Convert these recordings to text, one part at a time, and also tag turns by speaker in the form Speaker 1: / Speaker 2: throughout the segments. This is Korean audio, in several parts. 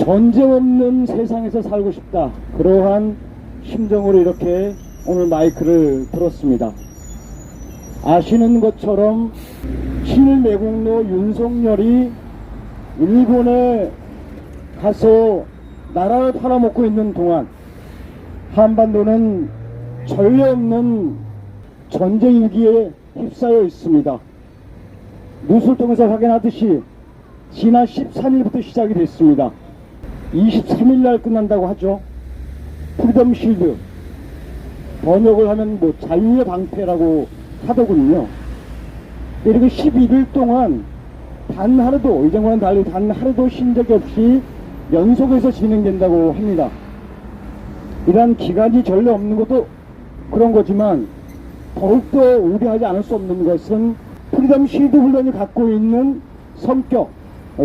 Speaker 1: 전쟁 없는 세상에서 살고 싶다. 그러한 심정으로 이렇게 오늘 마이크를 들었습니다. 아시는 것처럼 친일매국노 윤석열이 일본에 가서 나라를 팔아먹고 있는 동안 한반도는 전례 없는 전쟁 위기에 휩싸여 있습니다. 뉴스를 통해서 확인하듯이 지난 13일부터 시작이 됐습니다. 23일 날 끝난다고 하죠. 프리덤 실드, 번역을 하면 뭐 자유의 방패라고 하더군요. 이렇게 11일 동안 단 하루도, 이전과는 달리 단 하루도 쉰 적이 없이 연속해서 진행된다고 합니다. 이러한 기간이 전례 없는 것도 그런 거지만 더욱더 우려하지 않을 수 없는 것은 프리덤 실드 훈련이 갖고 있는 성격,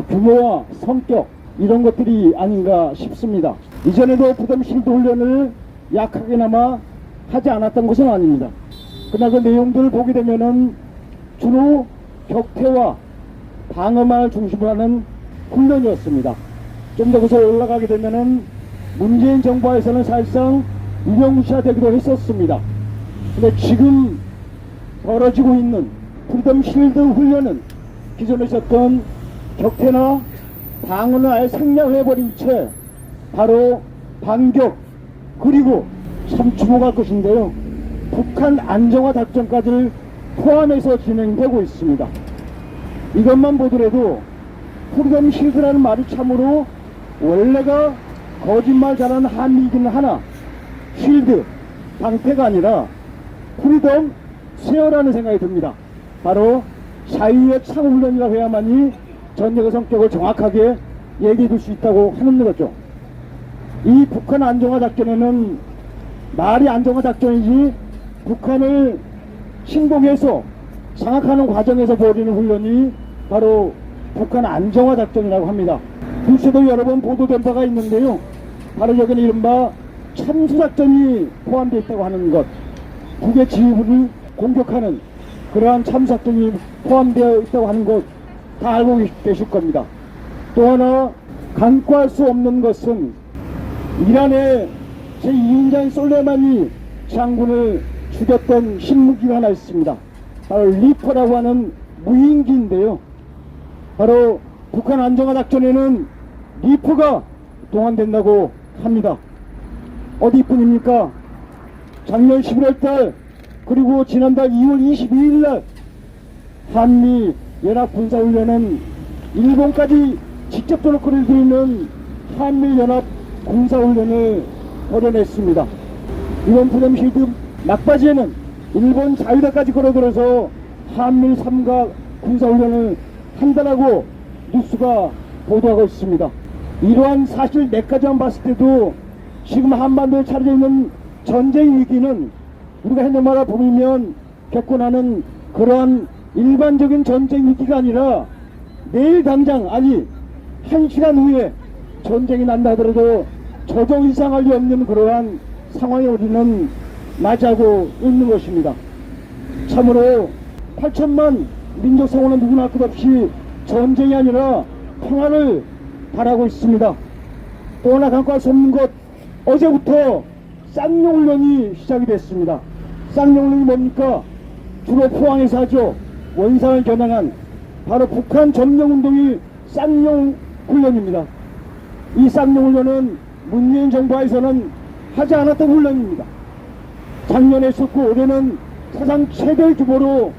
Speaker 1: 규모와 성격, 이런 것들이 아닌가 싶습니다. 이전에도 프리덤 실드 훈련을 약하게나마 하지 않았던 것은 아닙니다. 그러나 그 내용들을 보게 되면은 주로 격퇴와 방어만을 중심으로 하는 훈련이었습니다. 좀 더 그래서 올라가게 되면은 문재인 정부에서는 사실상 유명무시되기도 했었습니다. 근데 지금 벌어지고 있는 프리덤 실드 훈련은 기존에 있었던 격퇴나 방어는 아예 생략해버린 채 바로 반격, 그리고 참 주목할 것인데요, 북한 안정화 작전까지를 포함해서 진행되고 있습니다. 이것만 보더라도 프리덤 실드라는 말이 참으로 원래가 거짓말 잘하는 한미이기는 하나 실드, 방패가 아니라 프리덤 스웨어라는 생각이 듭니다. 바로 자유의 창훈련이라고 해야만이 전쟁의 성격을 정확하게 얘기해 줄 수 있다고 하는 거죠. 이 북한 안정화 작전에는 말이 안정화 작전이지 북한을 침공해서 장악하는 과정에서 벌이는 훈련이 바로 북한 안정화 작전이라고 합니다. 뉴스도 여러 번 보도된 바가 있는데요, 바로 여기는 이른바 참수작전이 포함되어 있다고 하는 것, 북의 지휘부를 공격하는 그러한 참수작전이 포함되어 있다고 하는 것 다 알고 계실 겁니다. 또 하나 간과할 수 없는 것은 이란의 제2인자인 솔레마니 장군을 죽였던 신무기가 하나 있습니다. 바로 리퍼라고 하는 무인기인데요, 바로 북한 안정화 작전에는 리퍼가 동원된다고 합니다. 어디뿐입니까? 작년 11월달 그리고 지난달 2월 22일날 한미 연합군사훈련은 일본까지 직접적으로 끌어들이는 한미연합 군사훈련을 벌여냈습니다. 이번 프리덤 실드 막바지에는 일본 자유대까지 끌어들여서 한미 3가 군사훈련을 한다라고 뉴스가 보도하고 있습니다. 이러한 사실 몇 가지만 봤을 때도 지금 한반도에 차려져 있는 전쟁 위기는 우리가 해내마라 보면 겪고 나는 그러한 일반적인 전쟁 위기가 아니라 내일 당장, 아니 1시간 후에 전쟁이 난다 하더라도 저정 이상할 리 없는 그러한 상황에 우리는 맞이하고 있는 것입니다. 참으로 8천만 민족 성원은 누구나 할 것 없이 전쟁이 아니라 평화를 바라고 있습니다. 또 하나 간과할 수 없는 것, 어제부터 쌍용훈련이 시작이 됐습니다. 쌍용훈련이 뭡니까? 주로 포항에서 하죠. 원산을 겨냥한 바로 북한 점령운동이 쌍용훈련입니다. 이 쌍용훈련은 문재인 정부에서는 하지 않았던 훈련입니다. 작년에 했었고 올해는 사상 최대 규모로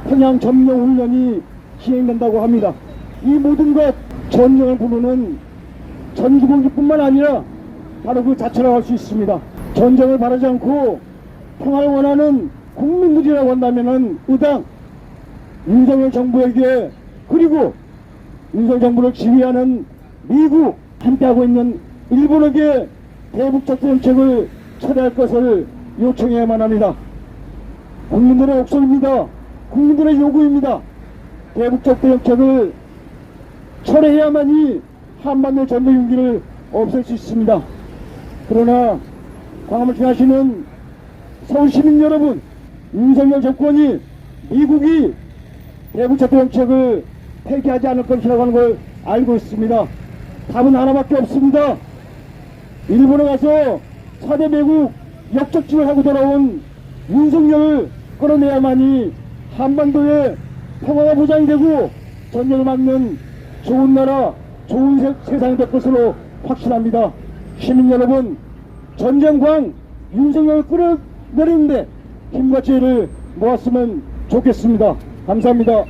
Speaker 1: 평양 점령훈련이 진행된다고 합니다. 이 모든 것, 전쟁을 부르는 전주공주뿐만 아니라 바로 그 자체라고 할 수 있습니다. 전쟁을 바라지 않고 평화를 원하는 국민들이라고 한다면은 의당 윤석열 정부에게, 그리고 윤석열 정부를 지휘하는 미국, 함께하고 있는 일본에게 대북 정책을 철회할 것을 요청해야만 합니다. 국민들의 목소리입니다. 국민들의 요구입니다. 대북 정책을 철회해야만이 한반도 전쟁 위기를 없앨 수 있습니다. 그러나 광화문을 지나시는 서울 시민 여러분, 윤석열 정권이 미국이 대북 정책을 폐기하지 않을 것이라고 하는 걸 알고 있습니다. 답은 하나밖에 없습니다. 일본에 가서 4대 매국 역적질을 하고 돌아온 윤석열을 끌어내야만이 한반도의 평화가 보장이 되고 전쟁을 막는 좋은 나라, 좋은 세상이 될 것으로 확신합니다. 시민 여러분, 전쟁광 윤석열을 끌어내리는데 힘과 지혜를 모았으면 좋겠습니다. 감사합니다.